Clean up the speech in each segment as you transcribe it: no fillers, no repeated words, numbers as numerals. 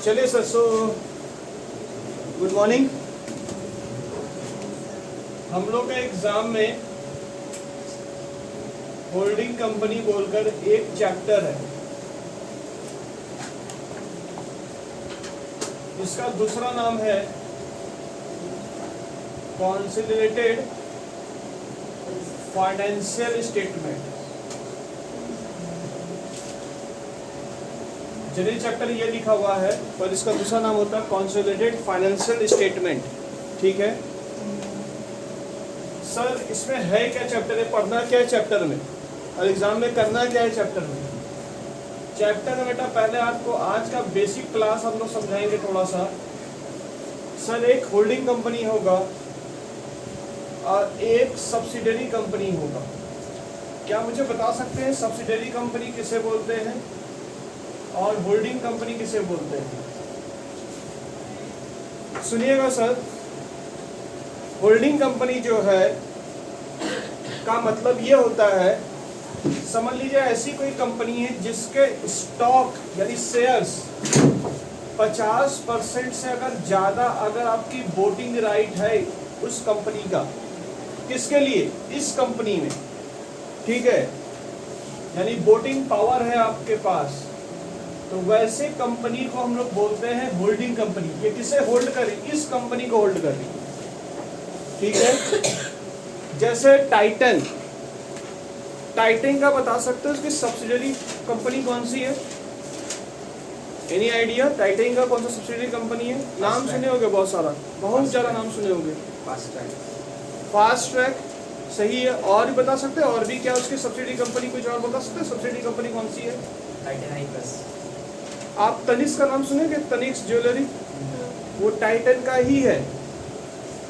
चलिए sir, so good morning. हम लोग का एग्जाम में होल्डिंग कंपनी बोलकर एक चैप्टर है, इसका दूसरा नाम है consolidated financial statement. General chapter ये लिखा हुआ है पर इसका दूसरा नाम होता है कंसोलिडेटेड फाइनेंशियल स्टेटमेंट। ठीक है सर, इसमें है क्या चैप्टर है, पढ़ना क्या है चैप्टर में और एग्जाम में करना क्या है चैप्टर में? चैप्टर में बेटा पहले आपको आज का बेसिक क्लास हम लोग समझाएंगे थोड़ा सा। सर, एक होल्डिंग कंपनी होगा और एक सब्सिडरी कंपनी होगा। क्या मुझे बता सकते हैं सब्सिडरी कंपनी किसे बोलते हैं और होल्डिंग कंपनी किसे बोलते हैं? सुनिएगा सर, होल्डिंग कंपनी जो है का मतलब ये होता है, समझ लीजिए ऐसी कोई कंपनी है जिसके स्टॉक यानी शेयर्स 50% से अगर ज़्यादा अगर आपकी वोटिंग राइट है उस कंपनी का, किसके लिए? इस कंपनी में। ठीक है, यानी वोटिंग पावर है आपके पास, तो वैसे कंपनी को हम लोग बोलते हैं होल्डिंग कंपनी। ये किसे होल्ड करी? इस कंपनी को होल्ड करी। ठीक है, जैसे टाइटन का बता सकते हो उसकी सब्सिडरी कंपनी कौन सी है? Any idea? टाइटन का कौन सा सब्सिडरी कंपनी है? नाम सुने होंगे बहुत सारा, बहुत ज़्यादा नाम सुने होंगे। फास्ट ट्रैक सही है। और भी बता सकते हैं? और भी क्या उसकी सब्सिडरी कंपनी कुछ और बता सकते हैं? सब्सिडरी कंपनी कौन सी है? टाइटन आई प्लस। आप तनिष्क का नाम सुनेंगे? तनिष्क ज्वेलरी, वो टाइटन का ही है।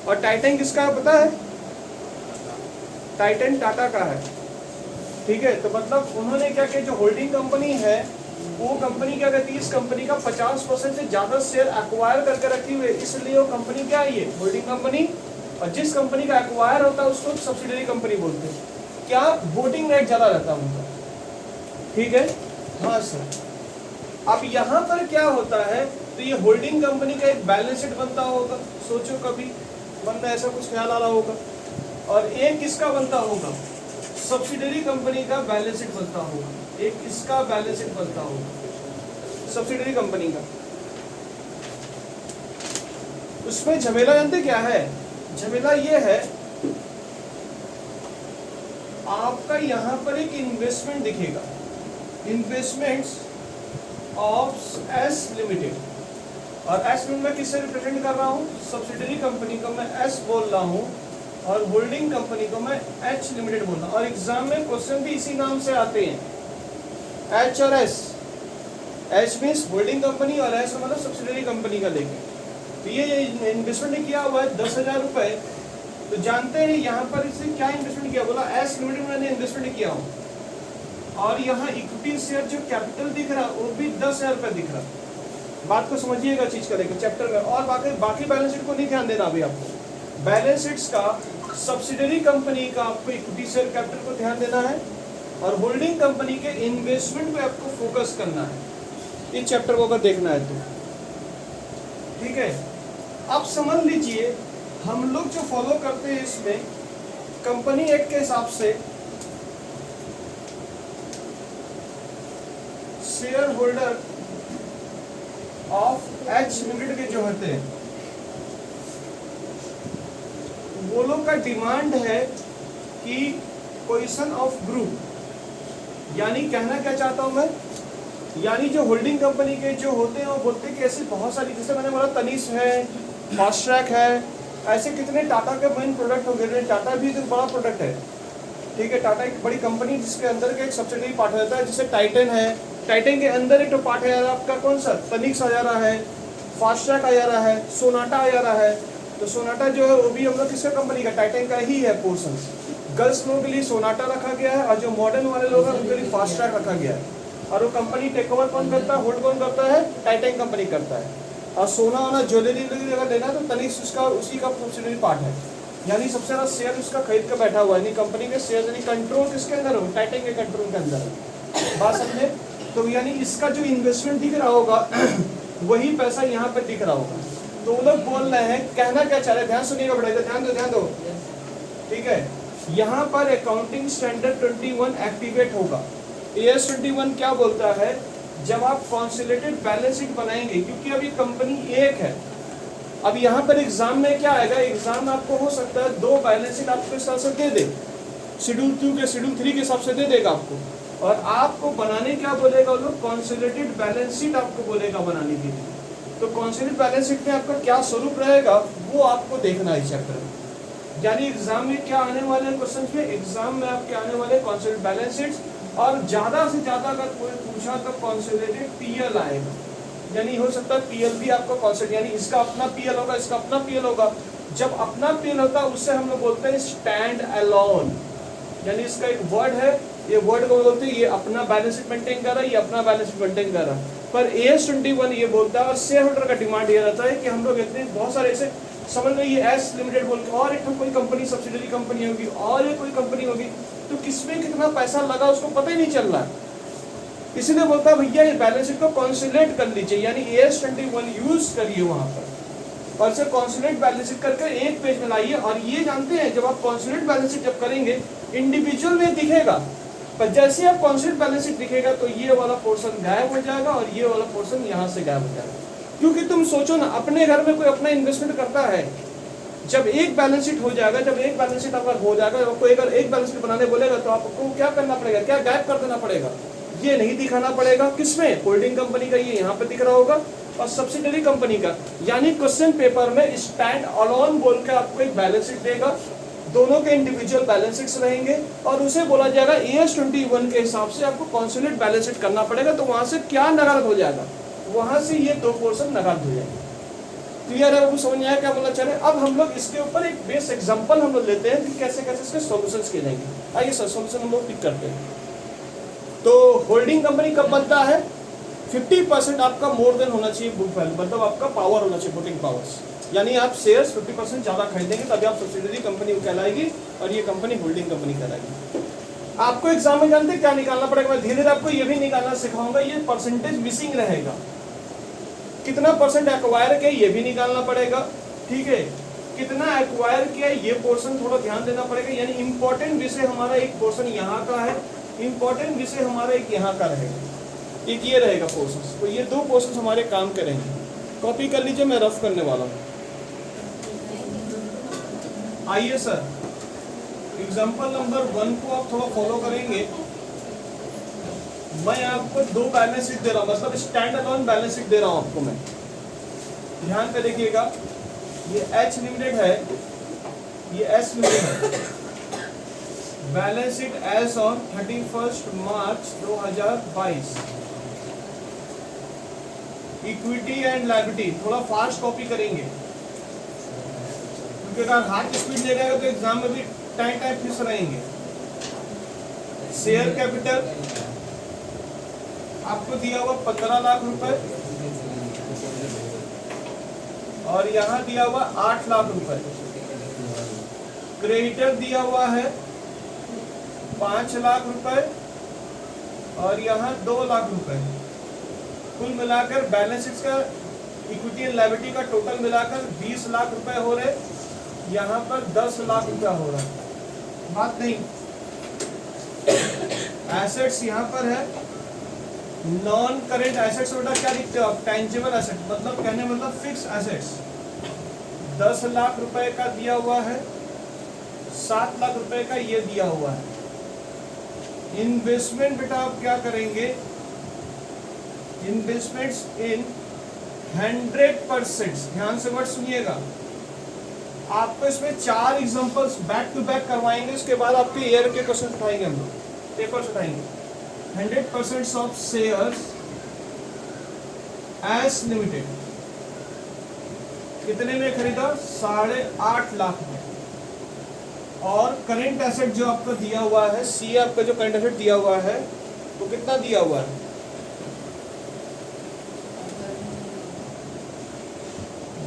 और टाइटन किसका है पता है? टाइटन टाटा का है। ठीक है, तो मतलब उन्होंने क्या किया, जो होल्डिंग कंपनी है वो कंपनी क्या करती है, इस कंपनी का 50% से ज्यादा शेयर एक्वायर करके रखी हुई है, इसलिए वो कंपनी क्या है, ये होल्डिंग कंपनी। और जिस कंपनी का एक्वायर होता है उसको सब्सिडरी कंपनी बोलते हैं। क्या? वोटिंग राइट ज्यादा रहता है उनका। ठीक है, हाँ सर। अब यहाँ पर क्या होता है, तो ये होल्डिंग कंपनी का एक बैलेंस शीट बनता होगा, सोचो कभी मन में ऐसा कुछ ख्याल आ रहा होगा। और एक किसका बनता होगा? सब्सिडरी कंपनी का बैलेंस शीट बनता होगा। एक इसका बैलेंस शीट बनता होगा सब्सिडरी कंपनी का। उसमें झमेला जानते क्या है? झमेला ये है, आपका यहाँ पर एक इन्वेस्टमेंट दिखेगा, इन्वेस्टमेंट्स ऑफ एस लिमिटेड। और एस लिमिटेड में किससे रिप्रेजेंट कर रहा हूँ? सब्सिडरी कंपनी को मैं एस बोल रहा हूँ और होल्डिंग कंपनी को मैं एच लिमिटेड बोल रहा हूँ। और एग्जाम में क्वेश्चन भी इसी नाम से आते हैं, एच और S. H means holding company और एस मतलब सब्सिडरी कंपनी का लेके। तो ये इन्वेस्टमेंट किया हुआ है 10,000 रुपए। तो जानते हैं यहाँ पर इसे क्या इन्वेस्टमेंट किया? बोला एस लिमिटेड में मैंने इन्वेस्टमेंट किया हूँ। और यहाँ इक्विटी शेयर जो कैपिटल दिख रहा है वो भी 10,000 रुपये दिख रहा है। बात को समझिएगा चीज का लेकर चैप्टर में। और बाकी बैलेंस शीट को नहीं ध्यान देना अभी आपको। बैलेंस शीट्स का सब्सिडरी कंपनी का आपको इक्विटी शेयर कैपिटल को ध्यान देना है और होल्डिंग कंपनी के इन्वेस्टमेंट पे आपको फोकस करना है, इस चैप्टर को अगर देखना है तो। ठीक है, अब समझ लीजिए हम लोग जो फॉलो करते हैं इसमें कंपनी एक्ट के हिसाब से share holder of H limited के जो होते हैं वो लोग का डिमांड है कि पोजीशन ऑफ ग्रुप, यानी कहना क्या चाहता हूं मैं, यानी जो होल्डिंग कंपनी के जो होते हैं वो बोलते हैं कि ऐसी बहुत सारी, जैसे मैंने बोला तनिष्क है, फास्ट ट्रैक है, ऐसे कितने टाटा के मेन प्रोडक्ट हो गए। टाटा भी एक बड़ा प्रोडक्ट है। ठीक है, टाटा एक बड़ी कंपनी जिसके अंदर का एक सब्सिडरी पार्ट रहता है, जैसे टाइटन है। टाइटन के अंदर एक तो पार्ट है आपका कौन सा? तनिष्क आ जा रहा है, फास्ट ट्रैक आ जा रहा है, सोनाटा आ जा रहा है। तो सोनाटा जो है वो भी हम लोग किसका कंपनी का? टाइटन का ही है पोर्शन। गर्ल्स लोगों के लिए सोनाटा रखा गया है और जो मॉडर्न वाले लोग हैं उनके लिए फास्ट ट्रैक रखा गया है। और वो कंपनी टेक ओवर कौन करता है, होल्ड कौन करता है? टाइटन कंपनी करता है। और सोना वाला ज्वेलरी अगर लेना है तो तनिष्क उसका उसी का सब्सिडरी पार्ट है। यानी सबसे ज़्यादा शेयर उसका खरीद कर बैठा हुआ है, यानी कंपनी के शेयर यानी कंट्रोल किसके अंदर हो? टाइटन के कंट्रोल के अंदर है। बात समझे? तो यानी इसका जो इन्वेस्टमेंट दिख रहा होगा वही पैसा यहाँ पे दिख रहा होगा। तो वो लोग बोल रहे हैं, कहना क्या चाह रहे हैं, ध्यान सुनिएगा बेटा, ध्यान दो, ठीक है। यहाँ पर अकाउंटिंग स्टैंडर्ड 21 एक्टिवेट होगा। AS 21 क्या बोलता है, जब आप कंसोलिडेटेड बैलेंस शीट बनाएंगे, क्योंकि अभी कंपनी एक है, अब यहाँ पर एग्जाम में क्या आएगा, एग्जाम आपको हो सकता है 2 बैलेंस शीट आपको इस तरह से दे दे, शेड्यूल 2 के शेड्यूल 3 के हिसाब से दे देगा आपको, और आपको बनाने क्या बोलेगा, लोग कंसोलिडेटेड बैलेंस शीट आपको बोलेगा बनाने के लिए। तो कंसोलिडेटेड बैलेंस शीट में आपका क्या स्वरूप रहेगा वो आपको देखना है चैप्टर में। यानी एग्जाम में क्या आने वाले हैं क्वेश्चन में, एग्जाम में आपके आने वाले कंसोलिडेटेड बैलेंस शीट्स, और ज्यादा से ज्यादा अगर कोई पूछा तो कंसोलिडेटेड PL आएगा। यानी हो सकता है PL भी आपको कंसोलिडेट, यानी इसका अपना PL होगा, इसका अपना PL होगा। जब अपना PL होता है उससे हम लोग बोलते हैं स्टैंड अलोन, यानी इसका एक वर्ड है, ये वर्ड को बोलते हैं ये अपना बैलेंस शीट मेंटेन कर रहा है, ये अपना बैलेंस शीट मेंटेन कर रहा है। पर AS 21 ये बोलता है, और शेयर होल्डर का डिमांड ये रहता है कि हम लोग इतने बहुत सारे ऐसे समझ लो, ये एस लिमिटेड बोल के और एक कोई कंपनी सब्सिडरी कंपनी होगी और ये कोई कंपनी होगी, तो किसमें कितना पैसा लगा उसको पता ही नहीं चल रहा है। इसलिए बोलता है भैया ये बैलेंस शीट को कंसोलिडेट कर लीजिए, यानी AS 21 यूज करिए वहां पर, और से कंसोलिडेट बैलेंस शीट करके एक पेज में लाइए। और ये जानते हैं जब आप कंसोलिडेट बैलेंस शीट जब करेंगे इंडिविजुअल में दिखेगा, पर जैसे आप कंसोलिडेट बैलेंस शीट दिखेगा तो ये वाला पोर्शन गायब हो जाएगा और ये वाला पोर्शन यहाँ से गायब हो जाएगा। क्योंकि तुम सोचो ना, अपने घर में कोई अपना इन्वेस्टमेंट करता है, जब एक बैलेंस शीट हो जाएगा, जब एक बैलेंस शीट अगर हो जाएगा, कोई अगर एक बैलेंस शीट बनाने बोलेगा तो आपको क्या करना पड़ेगा, क्या गायब कर देना पड़ेगा, ये नहीं दिखाना पड़ेगा। किसमें, होल्डिंग कंपनी का ये यहाँ पे दिख रहा होगा और सब्सिडरी कंपनी का। यानी क्वेश्चन पेपर में स्टैंड अलोन बोल के आपको एक बैलेंस शीट देगा, दोनों के इंडिविजुअल बैलेंस शीट्स रहेंगे और उसे बोला जाएगा AS 21 के हिसाब से आपको कंसोलिडेट बैलेंस शीट करना पड़ेगा। तो वहां से क्या नगद हो जाएगा, वहां से ये 2 पोर्शन नगद हो जाएंगे। क्लियर है, वो समझ में आया क्या बोलना चाह रहे हैं। अब हम लोग इसके ऊपर एक बेस एग्जांपल हम लोग लेते हैं कि कैसे कैसे इसके सॉल्यूशंस किए जाएंगे। आइए सर सॉल्यूशन हम लोग पिक करते हैं। तो होल्डिंग कंपनी कब बनता है, 50% आपका मोर देन होना चाहिए बुक वैल्यू, मतलब आपका पावर होना चाहिए, वोटिंग पावर्स, यानी आप शेयर्स 50% ज्यादा खरीदेंगे तभी आप सब्सिडरी कंपनी कहलाएगी और ये कंपनी होल्डिंग कंपनी कहलाएगी। आपको एग्जाम में जानते क्या निकालना पड़ेगा, मैं धीरे धीरे आपको ये भी निकालना सिखाऊंगा। ये परसेंटेज मिसिंग रहेगा, कितना परसेंट एक्वायर किया ये भी निकालना पड़ेगा, ठीक है, कितना एक्वायर किया ये पोर्शन थोड़ा ध्यान देना पड़ेगा। यानी इंपॉर्टेंट विषय हमारा एक पोर्शन यहाँ का है, इंपॉर्टेंट विषय हमारा एक यहाँ का रहेगा, एक ये रहेगा पोर्शन। तो ये 2 पोर्शन हमारे काम करेंगे। कॉपी कर लीजिए, मैं रफ करने वाला हूँ। आइए सर एग्जाम्पल नंबर 1 को आप थोड़ा फॉलो करेंगे। मैं आपको 2 बैलेंस शीट दे रहा हूँ, मतलब स्टैंड अलोन बैलेंस शीट दे रहा हूँ आपको मैं। ध्यान पे देखिएगा, ये H लिमिटेड है, ये S लिमिटेड है। Balance sheet as on 31 March 2022। Equity and liability थोड़ा फास्ट कॉपी करेंगे, क्योंकि अगर हाथ स्पीड ले जाएगा तो एग्जाम में भी टाइम फिस रहेंगे। शेयर कैपिटल आपको दिया हुआ 15 लाख रुपए और यहाँ दिया हुआ 8 लाख रुपए। क्रेडिटर दिया हुआ है 5 लाख रुपए और यहाँ 2 लाख रुपए। कुल मिलाकर बैलेंस शीट का इक्विटी एंड लायबिलिटी का टोटल मिलाकर 20 लाख रुपए हो रहे, यहाँ पर 10 लाख रुपया हो रहा है। बात नहीं, एसेट्स यहाँ पर है, नॉन करेंट एसेट्स बेटा क्या लिखते हो आप, टेंजिबल एसेट, मतलब कहने मतलब फिक्स एसेट्स 10 लाख रुपए का दिया हुआ है, 7 लाख रुपए का ये दिया हुआ है। इन्वेस्टमेंट बेटा आप क्या करेंगे, इन्वेस्टमेंट्स इन 100%, ध्यान से वर्ड सुनिएगा, आपको इसमें 4 एग्जांपल्स बैक टू बैक करवाएंगे, उसके बाद आपके ईयर के क्वेश्चन उठाएंगे, हम लोग पेपर्स उठाएंगे। 100% ऑफ शेयर्स एस लिमिटेड कितने में खरीदा, 8.5 लाख में। और करंट एसेट जो आपको दिया हुआ है, सी आपका जो करंट एसेट दिया हुआ है वो कितना दिया हुआ है,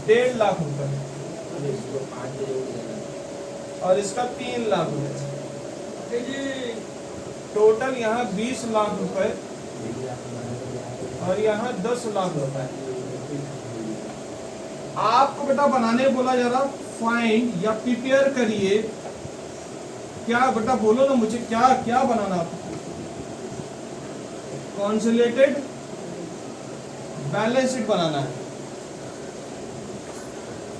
1.5 लाख रुपए और इसका 3 लाख रुपए। टोटल यहाँ 20 लाख रुपए और यहाँ 10 लाख रुपए। आपको बेटा बनाने बोला जा रहा, फाइंड या प्रिपेयर करिए, क्या बेटा बोलो ना मुझे, क्या क्या बनाना आपको? कंसोलिडेटेड बैलेंस शीट बनाना है।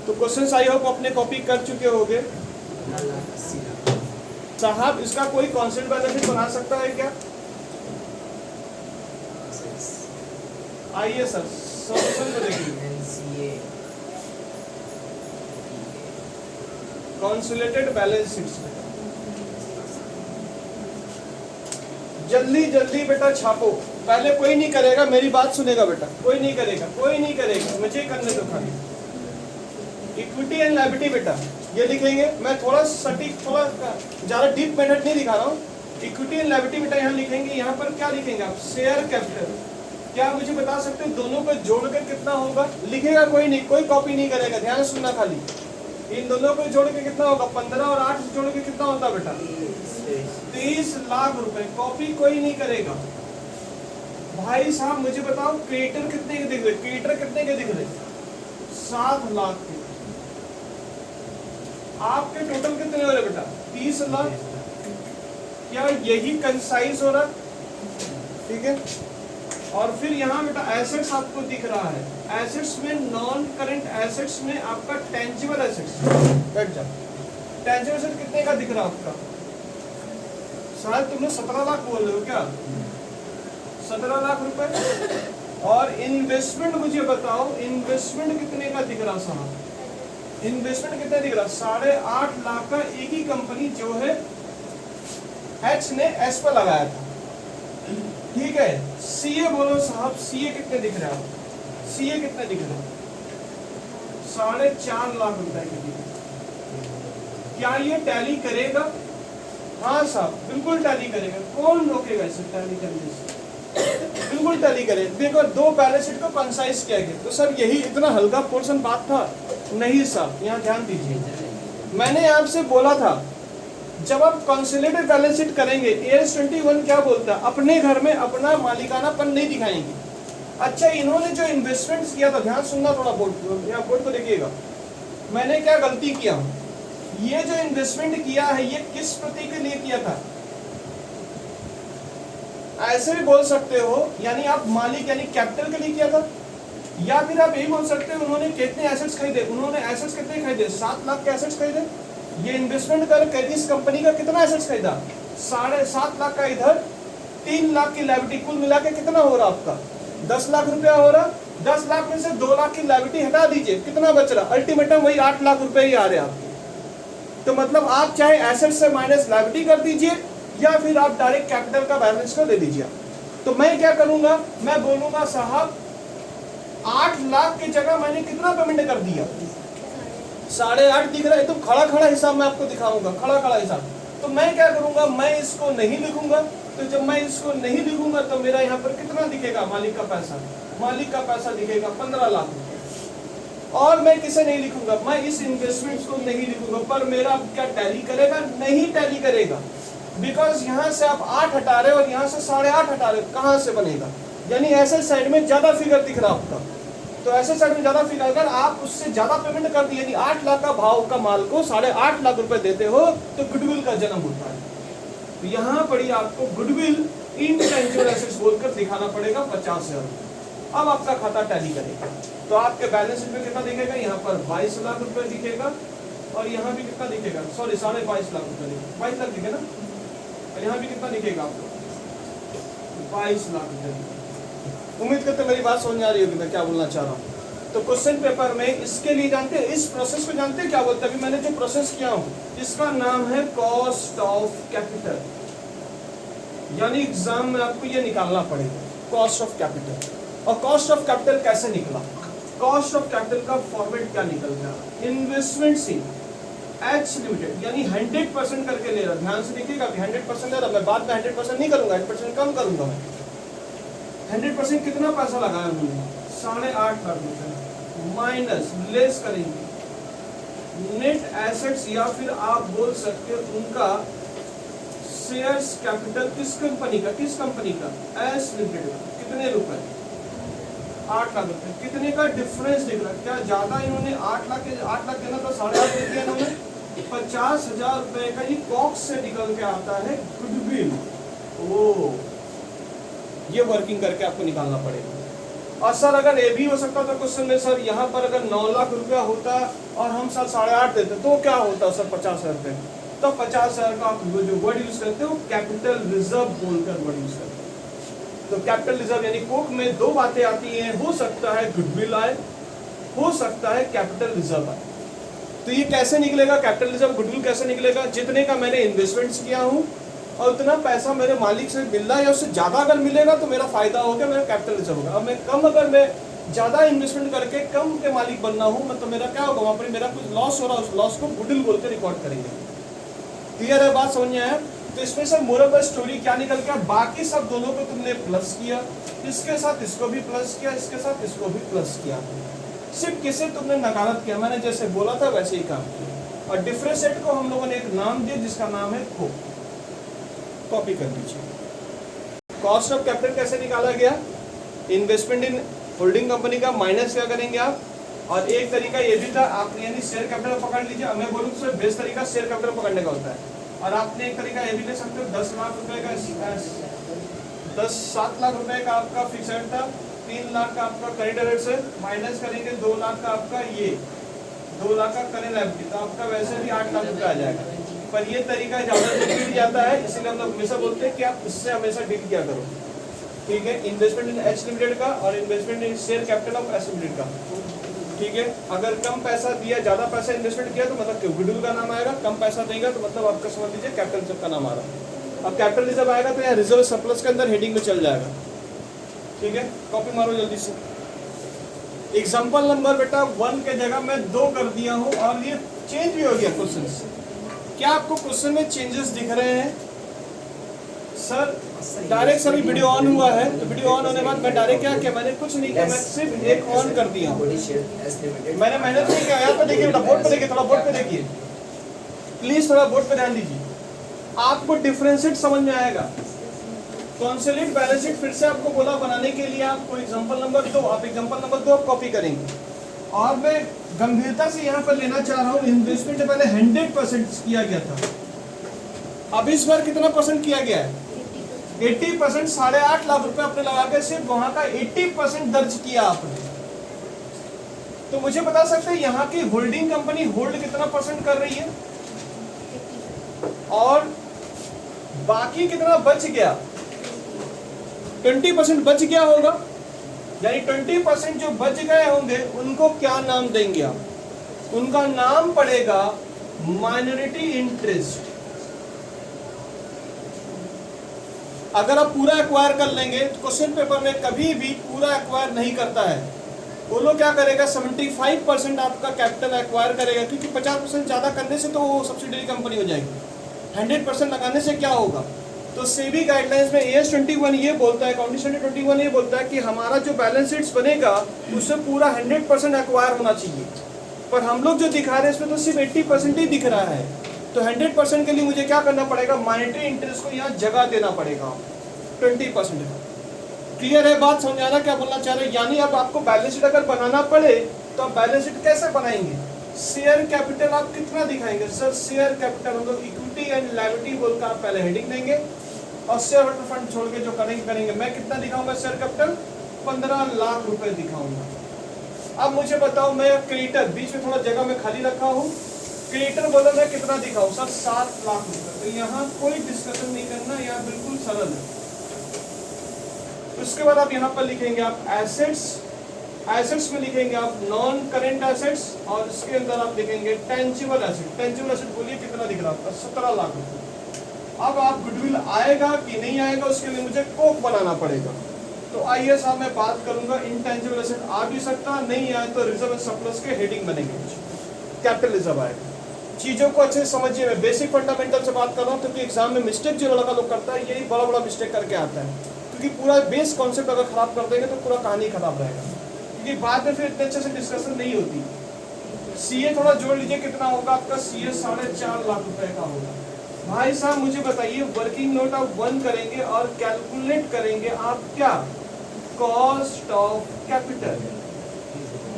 तो क्वेश्चंस आई होप अपने कॉपी कर चुके होंगे। साहब इसका कोई कंसोलिडेटेड बैलेंस शीट बना सकता है क्या? आइए सर सॉल्यूशन को देखिए। कंसोलिडेटेड बैलेंस शीट जल्दी जल्दी बेटा छापो। पहले कोई नहीं करेगा, मेरी बात सुनेगा बेटा, कोई नहीं करेगा, कोई नहीं करेगा, मुझे करने दो खाली। इक्विटी एंड लायबिलिटी बेटा ये लिखेंगे, मैं थोड़ा सटीक, थोड़ा ज्यादा डीप मेथड नहीं दिखा रहा हूँ। इक्विटी एंड लायबिलिटी बेटा यहाँ लिखेंगे। यहाँ पर क्या लिखेंगे आप? Share capital. क्या मुझे बता सकते हो दोनों को जोड़कर कितना होगा? लिखेगा कोई नहीं, कोई कॉपी नहीं करेगा, ध्यान सुनना खाली। इन दोनों को जोड़ के कितना होगा? 15 और 8 जोड़ के कितना होता बेटा? 30 लाख रुपए। कॉपी कोई नहीं करेगा। भाई साहब मुझे बताओ क्रेडिटर कितने के दिख रहे? क्रेडिटर कितने के दिख रहे? 7 लाख के। आपके टोटल कितने हो रहे बेटा? 30 लाख। क्या यही कंसाइज हो रहा? ठीक है। और फिर यहाँ बेटा एसेट्स आपको दिख रहा है। एसेट्स में नॉन करंट एसेट्स में आपका टेंजिबल एसेट्स, बैठ जाओ, टेंजिबल एसेट कितने का दिख रहा है आपका? शायद तुमने 17 लाख बोल रहे हो क्या? 17 लाख रुपए। और इन्वेस्टमेंट मुझे बताओ, इन्वेस्टमेंट कितने का दिख रहा साहब? इन्वेस्टमेंट कितना दिख रहा? 8.5 लाख का एक ही कंपनी जो है एच ने एस पर लगाया था। ठीक है। सीए बोलो साहब, सीए कितने दिख रहे हैं? सीए कितने दिख रहे हैं? 4.5 लाख रुपए के दिख रहे। क्या ये टैली करेगा? हाँ साहब बिल्कुल टैली करेगा। कौन रोकेगा इसे टैली करने से? बिल्कुल टैली करेगा। देखो दो बैलेंस शीट को कंसाइज किया गया। तो सर यही इतना हल्का पोर्शन बात था? नहीं साहब, यहाँ ध्यान दीजिए। मैंने आपसे बोला था जब आप कंसोलिडेटेड बैलेंस शीट करेंगे, AS 21 क्या बोलता है? अपने घर में अपना मालिकानापन नहीं दिखाएंगे। अच्छा इन्होंने जो इन्वेस्टमेंट्स किया था, ध्यान सुनना थोड़ा, बोर्ड यहाँ बोर्ड को देखिएगा, मैंने क्या गलती किया? ये जो इन्वेस्टमेंट किया है ये किस प्रति के लिए किया था? ऐसे भी बोल सकते हो, यानी आप मालिक यानी कैपिटल के लिए किया था, या फिर आप यही बोल सकते हो उन्होंने कितने एसेट्स खरीदे? उन्होंने एसेट्स कितने खरीदे? 7 लाख के एसेट्स खरीदे। ये इन्वेस्टमेंट कर इस कंपनी का कितना एसेट्स खरीदा? 7.5 लाख का इधर, 3 लाख की लायबिलिटी, कुल मिला के कितना हो रहा आपका? 10 लाख रुपया हो रहा। 10 लाख में से 2 लाख की लायबिलिटी हटा दीजिए, कितना बच रहा? अल्टीमेटम वही 8 लाख रुपए ही आ रहे आपके। तो मतलब आप चाहे एसेट्स से माइनस लायबिलिटी कर दीजिए या फिर आप डायरेक्ट कैपिटल का बैलेंस को दे दीजिए। तो मैं क्या करूंगा? मैं बोलूंगा साहब 8 लाख की जगह मैंने कितना पेमेंट कर दिया? 8.5 दिख रहा है। तो खड़ा खड़ा हिसाब मैं आपको दिखाऊंगा, खड़ा खड़ा हिसाब। तो मैं क्या करूंगा? मैं इसको नहीं लिखूंगा। तो जब मैं इसको नहीं लिखूंगा तो मेरा यहाँ पर कितना दिखेगा? मालिक का पैसा, मालिक का पैसा दिखेगा 15 लाख रुपए। और मैं किसे नहीं लिखूंगा? मैं इस इन्वेस्टमेंट को नहीं लिखूंगा। पर मेरा क्या टैली करेगा? नहीं टैली करेगा। बिकॉज यहाँ से आप 8 हटा रहे हो और यहाँ से 8.5 हटा रहे हो, कहाँ से बनेगा? यानी ऐसे साइड में ज्यादा फिगर दिख रहा आपका। तो ऐसे साइड में ज्यादा फिगर, अगर आप उससे ज्यादा पेमेंट कर दिए, यानी 8 लाख का भाव का माल को 8.5 लाख रुपए देते हो, तो गुडविल का जन्म होता है। तो यहाँ पर आपको गुडविल इनटेंजिबल एसेट्स बोलकर दिखाना पड़ेगा 50,000। अब आपका खाता टैली करेगा तो आपके बैलेंस शीट में कितना दिखेगा? यहाँ पर 22 लाख रुपए दिखेगा और यहाँ भी कितना दिखेगा? सॉरी 22.5 लाख रुपए दिखेगा, 22 लाख दिखे ना। और यहाँ भी कितना दिखेगा आपको? 22 लाख रुपए। उम्मीद करते मेरी बात समझ आ रही होगी मैं क्या बोलना चाह रहा हूँ। तो क्वेश्चन पेपर में इसके लिए जानते हैं, इस प्रोसेस को जानते हैं क्या बोलते हैं? अभी मैंने जो प्रोसेस किया हूँ इसका नाम है कॉस्ट ऑफ कैपिटल। यानी एग्जाम में आपको ये निकालना पड़ेगा कॉस्ट ऑफ कैपिटल। और कॉस्ट ऑफ कैपिटल कैसे निकला? कॉस्ट ऑफ कैपिटल का फॉर्मेट क्या निकल गया? इन्वेस्टमेंट इन एच लिमिटेड, यानी 100% करके ले रहा। ध्यान से देखिएगा, 100% ले रहा। मैं बाद में 100% नहीं करूंगा, 100% कम करूंगा मैं। 100% कितना पैसा लगाया उन्होंने? 8.5 लाख रुपए माइनस लेस करेंगे नेट एसेट्स, या फिर आप बोल सकते हो उनका शेयर्स कैपिटल। किस कंपनी का? किस कंपनी का? एस लिमिटेड का। कितने रुपए? 8 लाख रुपए। कितने का डिफरेंस दिख रहा है? क्या ज्यादा इन्होंने 8 लाख देना था, 8.5 दे दिया इन्होंने? 50,000 रुपए का ये कॉक्स से निकल के आता है गुडविल। ओ, ये वर्किंग करके आपको निकालना पड़ेगा। और सर अगर ये भी हो सकता था क्वेश्चन में, सर यहाँ पर अगर 9 लाख रुपया होता और हम सर 8.5 देते तो क्या होता सर? 50,000 रुपए। तो 50,000 का आप जो वर्ड यूज करते हो कैपिटल रिजर्व बोलकर वर्ड यूज करते हो। तो कैपिटल रिजर्व यानी कोक में दो बातें आती हैं, हो सकता है गुडविल आए, हो सकता है कैपिटल रिजर्व आए। तो ये कैसे निकलेगा कैपिटल रिजर्व गुडविल कैसे निकलेगा? जितने का मैंने इन्वेस्टमेंट्स किया हूँ और उतना पैसा मेरे मालिक से मिल रहा है या उससे ज्यादा अगर मिलेगा तो मेरा फायदा होगा, मेरा कैपिटल रिजर्व होगा। अब मैं कम, अगर मैं ज्यादा इन्वेस्टमेंट करके कम के मालिक बनना हूँ मतलब मेरा क्या होगा? वहां पर मेरा कुछ लॉस हो रहा है, उस लॉस को गुडविल बोलकर रिकॉर्ड करेंगे। क्लियर है बात? समझ में आया? तो इसमें sir moral of the story क्या निकल गया? बाकी सब दोनों को तुमने प्लस किया, इसके साथ इसको भी प्लस किया, इसके साथ इसको भी प्लस किया, सिर्फ किसे तुमने नकारात किया। मैंने जैसे बोला था वैसे ही काम किया। और डिफरेंशिएट को हम लोगों ने एक नाम दिया जिसका नाम है को। कॉपी कर लीजिए। कॉस्ट ऑफ कैपिटल कैसे निकाला गया? इन्वेस्टमेंट इन होल्डिंग कंपनी का माइनस क्या करेंगे आप? और एक तरीका ये भी था, आपने यानी शेयर कैपिटल पकड़ लीजिए। मैं बोलूँ तो बेस्ट तरीका शेयर कैपिटल पकड़ने का होता है। और आपने एक तरीका ये भी ले सकते हो, 10 लाख रुपए का 7 लाख रुपए का आपका फिक्स्ड था, 3 लाख का आपका करेंट एसेट्स है, माइनस करेंगे 2 लाख का आपका ये 2 लाख का करेंट लायबिलिटी, तो आपका वैसे भी 8 लाख रुपए आ जाएगा। पर ये तरीका ज्यादा डील जाता है, इसीलिए हम लोग हमेशा बोलते हैं कि आप इससे हमेशा डील किया करो। ठीक है, इन्वेस्टमेंट इन एच लिमिटेड का और investment in share capital of H limited का। ठीक है, अगर कम पैसा दिया ज्यादा पैसा इन्वेस्टमेंट किया तो मतलब गुडविल का नाम आएगा, कम पैसा देगा तो मतलब आपका समझ लीजिए कैपिटल रिजर्व का नाम आ रहा है। अब कैपिटल रिजर्व आएगा तो यहाँ रिजर्व सरप्लस के अंदर हेडिंग में चल जाएगा। ठीक है, कॉपी मारो जल्दी से। एग्जाम्पल नंबर बेटा 1 के जगह मैं 2 कर दिया हूँ और ये चेंज भी हो गया क्वेश्चन से। क्या आपको क्वेश्चन में चेंजेस दिख रहे हैं? सर डायरेक्ट सभी वीडियो ऑन हुआ है, तो वीडियो ऑन होने के बाद मैं डायरेक्ट क्या किया? मैंने कुछ नहीं किया, मैं सिर्फ एक ऑन कर दिया हूँ। मैंने मेहनत नहीं किया। यहाँ पर देखिए, बोर्ड पे देखिए, थोड़ा बोर्ड पे देखिए प्लीज, थोड़ा बोर्ड पे ध्यान दीजिए, आपको डिफरेंशिएट समझ में आएगा। कंसोलिडेटेड बैलेंस शीट फिर से आपको बोला बनाने के लिए, आपको एग्जांपल नंबर 2, आप एग्जांपल नंबर 2 आप कॉपी करेंगे। और मैं गंभीरता से यहाँ पर लेना चाह रहा हूँ, इन्वेस्टमेंट पहले 100% किया गया था, अब इस बार कितना परसेंट किया गया है? 80%। 8.5 लाख रुपए आपने लगा के सिर्फ वहां का 80% दर्ज किया आपने। तो मुझे बता सकते हैं यहाँ की होल्डिंग कंपनी होल्ड कितना परसेंट कर रही है और बाकी कितना बच गया? 20% बच गया होगा, यानी 20% जो बच गए होंगे उनको क्या नाम देंगे आप? उनका नाम पड़ेगा माइनॉरिटी इंटरेस्ट। अगर आप पूरा एक्वायर कर लेंगे तो क्वेश्चन पेपर में कभी भी पूरा एक्वायर नहीं करता है। वो लोग क्या करेगा? 75% आपका कैपिटल एक्वायर करेगा, क्योंकि 50% ज्यादा करने से तो वो सब्सिडरी कंपनी हो जाएगी। 100% लगाने से क्या होगा? तो सेबी गाइडलाइंस में AS 21 ये बोलता है, अकाउंटिंग स्टैंडर्ड 21 ये बोलता है कि हमारा जो बैलेंस शीट्स बनेगा उससे पूरा 100% एक्वायर होना चाहिए। पर हम लोग जो दिखा रहे हैं इसमें तो सिर्फ 80% ही दिख रहा है। तो 100% के लिए मुझे क्या करना पड़ेगा? मॉनेटरी इंटरेस्ट को यहाँ जगह देना पड़ेगा 20%। क्लियर है बात? समझ आना क्या बोलना चाह रहे हैं? यानी अब आपको बैलेंस शीट अगर बनाना पड़े तो आप बैलेंस शीट कैसे बनाएंगे? शेयर कैपिटल आप कितना दिखाएंगे? सर शेयर कैपिटल हम लोग इक्विटी एंड लायबिलिटी बोलकर आप पहले हेडिंग देंगे और शेयर होल्डर फंड छोड़ के जो करेंगे मैं कितना दिखाऊंगा? शेयर कैपिटल 15 लाख रुपए दिखाऊंगा। अब मुझे बताओ, मैं क्रेडिटर बीच में थोड़ा जगह में खाली रखा हूँ, क्रेडिटर बोला मैं कितना दिखाऊं? सर 7 लाख रुपए। तो यहाँ कोई डिस्कशन नहीं करना, यहाँ बिल्कुल सरल है। उसके बाद आप यहाँ पर लिखेंगे आप एसेट्स में लिखेंगे आप नॉन करेंट एसेट्स और इसके अंदर आप लिखेंगे टेंजिबल एसेट। टेंजिबल एसेट बोलिए कितना दिख रहा है? 17 लाख रुपए। अब आप गुडविल आएगा कि नहीं आएगा उसके लिए मुझे कोक बनाना पड़ेगा। तो आइए साहब मैं बात करूंगा, इनटेंजिबल एसेट आ भी सकता, नहीं आए तो रिजर्व एंड सरप्लस के हेडिंग बनेंगे, कैपिटल रिजर्व आएगा। चीजों को अच्छे से समझिए, मैं बेसिक फंडामेंटल से बात कर रहा हूँ, क्योंकि एग्जाम में मिस्टेक जो लड़का लोग करता है यही बड़ा मिस्टेक करके आता है, क्योंकि पूरा बेस कॉन्सेप्ट अगर खराब कर देंगे तो पूरा कहानी खराब रहेगा, क्योंकि बाद में फिर इतने अच्छे से डिस्कशन नहीं होती। सीए थोड़ा जोड़ लीजिए, कितना होगा आपका? सीए 4.5 लाख रुपए का होगा। भाई साहब मुझे बताइए, वर्किंग नोट आप 1 करेंगे और कैलकुलेट करेंगे आप क्या? Cost of capital.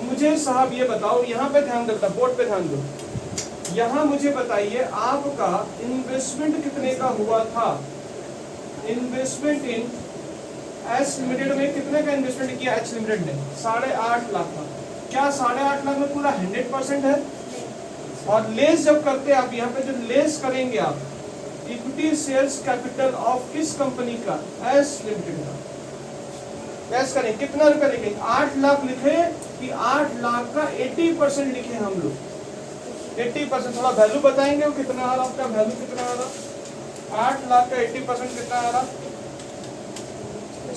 मुझे साहब ये बताओ, यहाँ पे ध्यान देता, बोर्ड पे ध्यान दो, यहाँ मुझे बताइए आपका इन्वेस्टमेंट कितने का हुआ था। इन्वेस्टमेंट इन एस लिमिटेड में कितने का इन्वेस्टमेंट किया एच लिमिटेड ने? 8.5 लाख का। क्या 8.5 लाख में पूरा 100% है? और लेस जब करते हैं आप, यहाँ पे जो लेस करेंगे आप, इक्विटी शेयर्स कैपिटल ऑफ किस कंपनी का? एस लिमिटेड का। लेस करें कितना रुपया लिखेंगे? 8 लाख लिखे कि 8 लाख का 80% लिखे हम लोग। 80% थोड़ा वैल्यू बताएंगे वो कितना आ रहा, आपका वैल्यू कितना आ रहा? 8 लाख का 80% कितना आ रहा?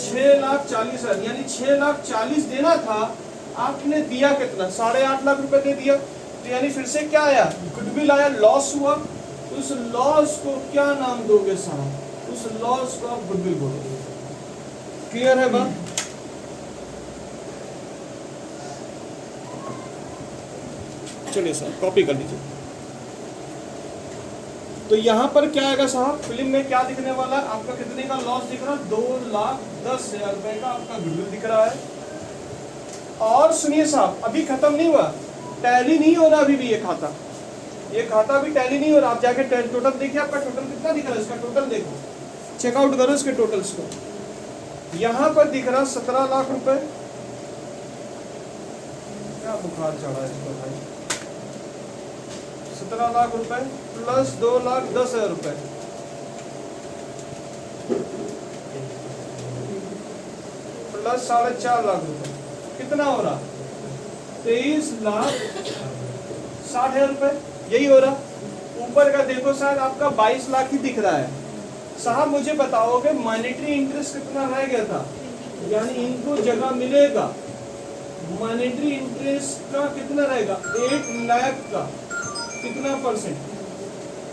6,40,000, यानी 6,40,000 देना था, आपने दिया कितना? 8.5 लाख रुपए दे दिया। तो यानी फिर से क्या आया? गुडविल आया, लॉस हुआ। उस लॉस को क्या नाम दोगे साहब? उस लॉस को आप गुडविल बोलोगे। क्लियर है बात? चलिए साहब कॉपी कर लीजिए। तो यहाँ पर क्या आएगा साहब? फिल्म में क्या दिखने वाला है आपका? कितने का लॉस दिख रहा है? 2,10,000 रुपए का आपका गुडविल दिख रहा है। और सुनिए साहब, अभी खत्म नहीं हुआ, टैली नहीं हो रहा अभी भी। ये खाता भी टैली नहीं हो रहा। आप जाके टोटल देखिए, आपका टोटल कितना दिख रहा है, इसका टोटल देखो, चेकआउट करो इसके टोटल्स को। यहाँ पर दिख रहा 17 लाख रुपए। क्या बुखार चढ़ा है इसको भाई? 17 लाख रुपए प्लस 2,10,000 रुपए, प्लस 4.5 लाख रुपए, कितना हो रहा? 23,60,000 रुपए। यही हो रहा। ऊपर का देखो शायद आपका 22 लाख ही दिख रहा है। साहब मुझे बताओगे मॉनेटरी इंटरेस्ट कितना रह गया था? यानी इनको जगह मिलेगा। मॉनेटरी इंटरेस्ट का कितना रहेगा? 8 लाख का कितना परसेंट?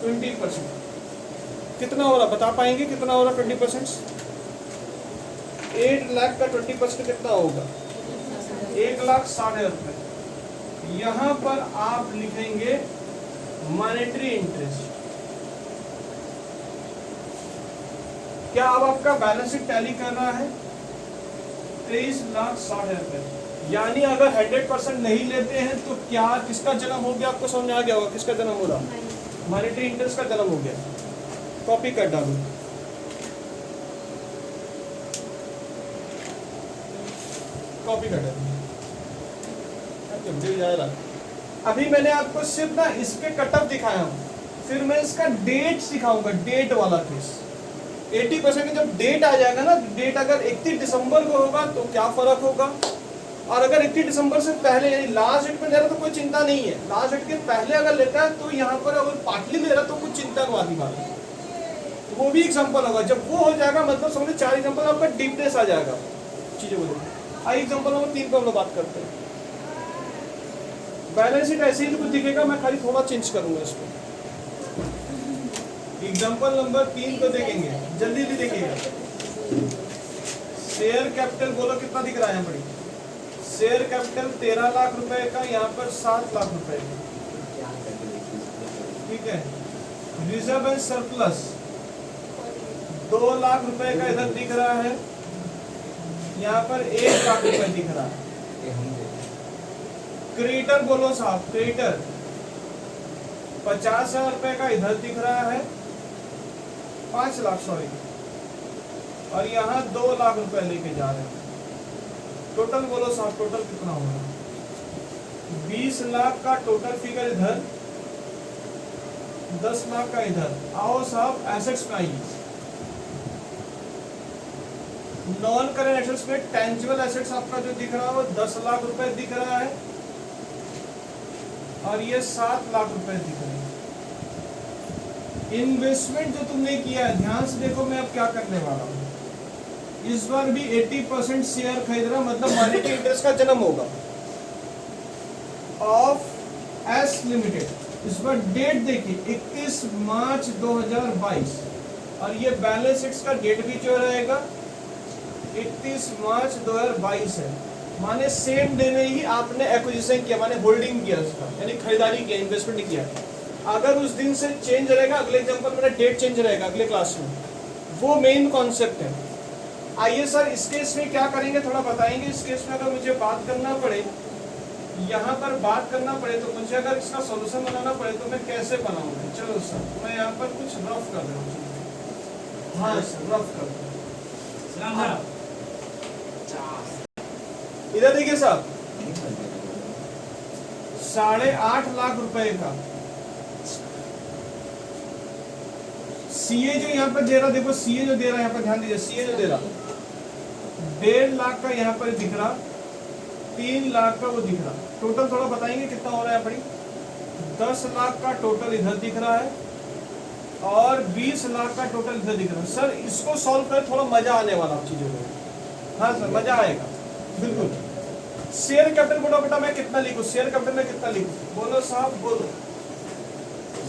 20%। कितना हो रहा बता पाएंगे? कितना हो रहा 20%? 8 लाख का 20% कितना होगा? 1,60,000 रुपए। यहाँ पर आप लिखेंगे मॉनेटरी इंटरेस्ट। क्या अब आपका बैलेंस शीट टैली कर रहा है? 23,60,000 रुपए। यानी अगर 100% नहीं लेते हैं तो क्या किसका जन्म हो गया? आपको समझ में आ गया होगा किसका जन्म हो रहा? मॉनेटरी इंटरेस्ट का जन्म हो गया। कॉपी कर डालो। कॉपी कर डालो। अभी मैंने आपको सिर्फ ना इसके कटअप दिखाया हूं, फिर मैं इसका डेट सिखाऊंगा, डेट वाला केस। 80% जब डेट आ जाएगा ना, डेट अगर 31 दिसंबर को होगा तो क्या फर्क होगा, और अगर 31 दिसंबर से पहले यानी लास्ट डेट में ले रहा तो कोई चिंता नहीं है। लास्ट डेट के पहले अगर लेता है तो यहाँ पर अगर पार्टली ले रहा तो कुछ चिंता वाली बात है। तो वो भी एग्जाम्पल होगा। जब वो हो जाएगा मतलब समझो 4 एग्जाम्पल आपका डीपनेस आ जाएगा चीजें बोलो। आई एग्जाम्पल नंबर 3 पर हम लोग बात करते हैं। बैलेंस शीट ऐसे ही तो कुछ दिखेगा, मैं खाली थोड़ा चेंज करूंगा इसको। एग्जाम्पल नंबर 3 को देखेंगे, जल्दी जल्दी देखिएगा। शेयर कैपिटल बोलो कितना दिख रहा है? बड़ी शेयर कैपिटल 13 लाख रुपए का, यहाँ पर 7 लाख रुपए का, ठीक है। रिजर्व एंड सरप्लस 2 लाख रुपए का इधर दिख रहा है, यहाँ पर 1 लाख रुपए दिख रहा है। क्रेडिटर बोलो साहब, क्रेडिटर 50,000 रुपए का इधर दिख रहा है, 5 लाख सॉरी, और यहाँ 2 लाख रुपए लेके जा रहे हैं। टोटल बोलो साहब, टोटल कितना होगा? 20 लाख का टोटल फिगर इधर, 10 लाख का इधर। आओ साहब एसेट्स में आइए। नॉन करेंट एसेट्स में टेंजिबल एसेट्स आपका जो दिख रहा है वो 10 लाख रुपए दिख रहा है, और ये 7 लाख रुपए दिख रहे हैं। इन्वेस्टमेंट जो तुमने किया है, ध्यान से देखो मैं अब क्या करने वाला हूं। इस बार भी 80% शेयर खरीद रहा, मतलब मॉनेटरी इंटरेस्ट का जन्म होगा ऑफ एस लिमिटेड। इस बार डेट देखिए 31 मार्च 2022, और ये बैलेंस शीट का डेट भी जो रहेगा 31 मार्च 2022 है। माने सेम डे में ही आपने एक्विजिशन किया, माने होल्डिंग किया उसका, यानी खरीदारी किया, इन्वेस्टमेंट किया। अगर उस दिन से चेंज रहेगा, अगले एग्जांपल मेरा डेट चेंज रहेगा अगले क्लास में, वो मेन कॉन्सेप्ट है। आइए सर इस केस में क्या करेंगे थोड़ा बताएंगे। इस केस में अगर मुझे बात करना पड़े, यहाँ पर बात करना पड़े, तो मुझे अगर इसका सॉल्यूशन बनाना पड़े तो मैं कैसे बनाऊंगा। चलो सर मैं यहाँ पर कुछ रफ कर रहा हूँ। हाँ सर रफ कर रहा हूँ। इधर देखिए साहब, 8.5 लाख रुपए का सीए जो यहाँ पर दे रहा, देखो सीए जो दे रहा है यहाँ पर ध्यान दीजिए, सीए जो दे रहा 1.5 लाख का यहाँ पर दिख रहा, 3 लाख का वो दिख रहा। टोटल थोड़ा बताएंगे कितना हो रहा है अपनी। 10 लाख का टोटल इधर दिख रहा है और 20 लाख का टोटल इधर दिख रहा है। सर इसको सॉल्व करें, थोड़ा मजा आने वाला आप चीजों में। हाँ सर मजा आएगा बिल्कुल। शेयर कैपिटल बोलो बेटा, मैं कितना लिखूं, शेयर कैपिटल में कितना लिखूं, बोलो साहब बोलो।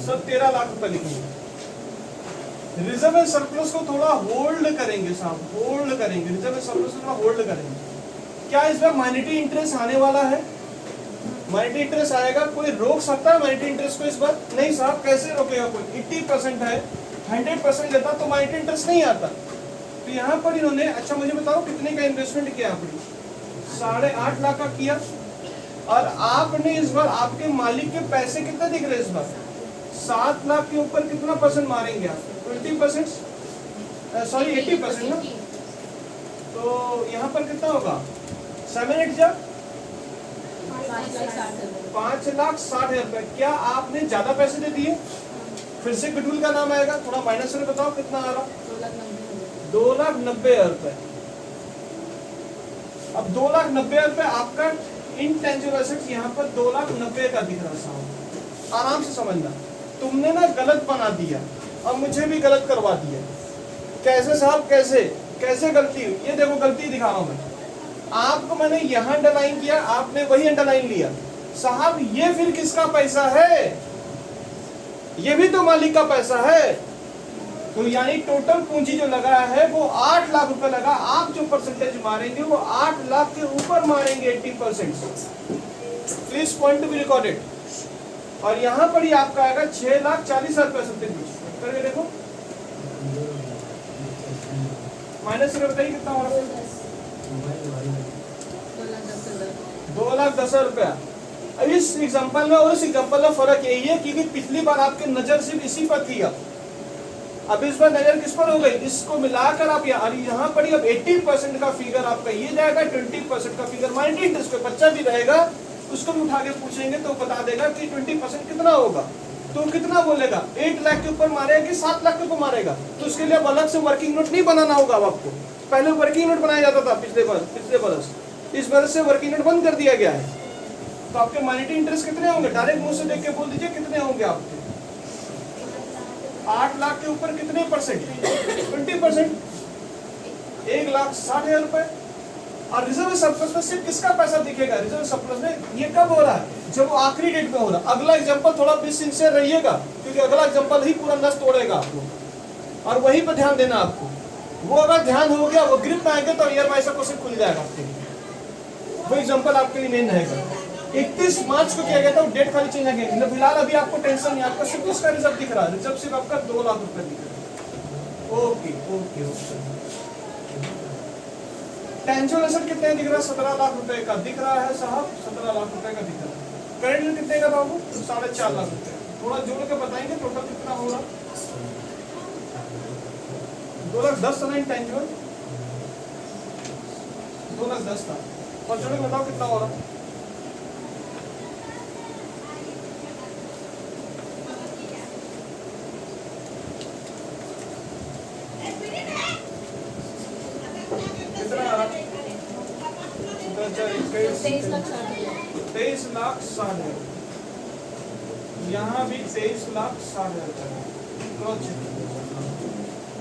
सर 13 लाख रुपए लिखेंगे। रिजर्व एंड सरप्लस को थोड़ा होल्ड करेंगे साहब, होल्ड करेंगे, रिजर्व एंड सरप्लस को थोड़ा होल्ड करेंगे। क्या इसमें माइनॉरिटी इंटरेस्ट आने वाला है? माइनॉरिटी इंटरेस्ट आएगा, कोई रोक सकता है माइनॉरिटी इंटरेस्ट को इस बार? नहीं साहब, कैसे रोकेगा कोई? 80% है, 100% लेता तो माइनॉरिटी इंटरेस्ट नहीं आता। तो यहाँ पर इन्होंने, अच्छा मुझे बताओ कितने का इन्वेस्टमेंट किया आपने? 8.5 लाख का किया। और आपने इस बार आपके मालिक के पैसे कितने दिख रहे हैं इस बार? 7 लाख के ऊपर कितना परसेंट मारेंगे आप? 20%, सॉरी 80% ना। तो यहाँ पर कितना होगा? 7 जा 5,60,000 रुपए। क्या आपने ज्यादा पैसे दे दिए? फिर से गुडविल का नाम आएगा, थोड़ा माइनस में बताओ कितना आ रहा? 2,90,000 रुपए। अब 2,90,000 रुपए आपका इनटेंजिबल एसेट्स यहाँ पर 2,90,000 का दिख रहा साहब। आराम से समझना, तुमने ना गलत बना दिया और मुझे भी गलत करवा दिया। कैसे साहब, कैसे कैसे गलती हुई? ये देखो गलती दिखा रहा हूं मैं आपको। मैंने यहाँ अंडरलाइन किया, आपने वही अंडरलाइन लिया। साहब ये फिर किसका पैसा है? ये भी तो मालिक का पैसा है। तो यानी टोटल पूंजी जो लगा है वो 8 लाख रुपए लगा। आप जो परसेंटेज मारेंगे वो 8 लाख के ऊपर मारेंगे, 80%। Please point to be recorded. और यहाँ पर ही आपका आएगा 6,40,000 रुपए समथिंग कुछ करके देखो। माइनस से बताइए कितना हो रहा है? 2,10,000 रुपया। अब इस एग्जाम्पल में और इस एग्जाम्पल में फर्क यही है क्योंकि पिछली बार आपकी नजर सिर्फ इसी पर थी। अब इस बार नजर किस पर हो गई? इसको मिलाकर आप यहाँ पर अब 80% का फिगर आपका ये जाएगा, 20% का फिगर माइनॉरिटी इंटरेस्ट पे बच्चा भी रहेगा, उसको भी उठा के पूछेंगे तो बता देगा कि 20% कितना होगा। तो कितना बोलेगा? 8 लाख के ऊपर मारेगा कि 7 लाख के ऊपर मारेगा? तो उसके लिए अब अलग से वर्किंग नोट नहीं बनाना होगा आपको। पहले वर्किंग नोट बनाया जाता था पिछले बरस, इस बरस से वर्किंग नोट बंद कर दिया गया है। तो आपके माइनॉरिटी इंटरेस्ट कितने होंगे? डायरेक्ट मुंह से देख के बोल दीजिए कितने होंगे आपके। 8 लाख के ऊपर कितने परसेंट? 20%, 1,60,000 रुपए। और रिजर्व सरप्लस में सिर्फ किसका पैसा दिखेगा? रिजर्व सरप्लस में। ये कब हो रहा है? जब वो आखिरी डेट में हो रहा है। अगला एग्जांपल थोड़ा भी सिंसियर रहिएगा क्योंकि अगला एग्जांपल ही पूरा नस तोड़ेगा आपको और वहीं पर ध्यान देना आपको। वो अगर ध्यान हो गया, वो ग्रिप में आएंगे तो ईयर वाइज क्वेश्चन खुल जाएगा आपके लिए। वो एग्जांपल आपके लिए मेन रहेगा। 31 मार्च को किया गया था, डेट खाली चेंज है। फिलहाल अभी आपको टेंशन नहीं, आपका सिर्फ उसका रिजर्व दिख रहा है। रिजर्व सिर्फ आपका 2 लाख रुपए दिख रहा है। Okay okay okay. Tangible asset कितने दिख रहा है? 17 लाख रुपए का दिख रहा है साहब, 17 लाख रुपए का दिख रहा है। करेंट कितने का बाबू? 4.5 लाख रुपए। थोड़ा जोड़ के बताएंगे टोटल कितना होगा? 2,10,000 था ना इंटेंजिबल, 2,10,000 था। और जोड़ के बताओ कितना हो रहा? कितना? 23,60,000। यहाँ भी 23,60,000।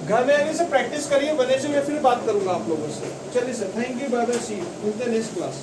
घर में आगे से प्रैक्टिस करिए, बने से मैं फिर बात करूंगा आप लोगों से। चलिए sir, thank you, bye bye, see you, मिलते हैं नेक्स्ट क्लास।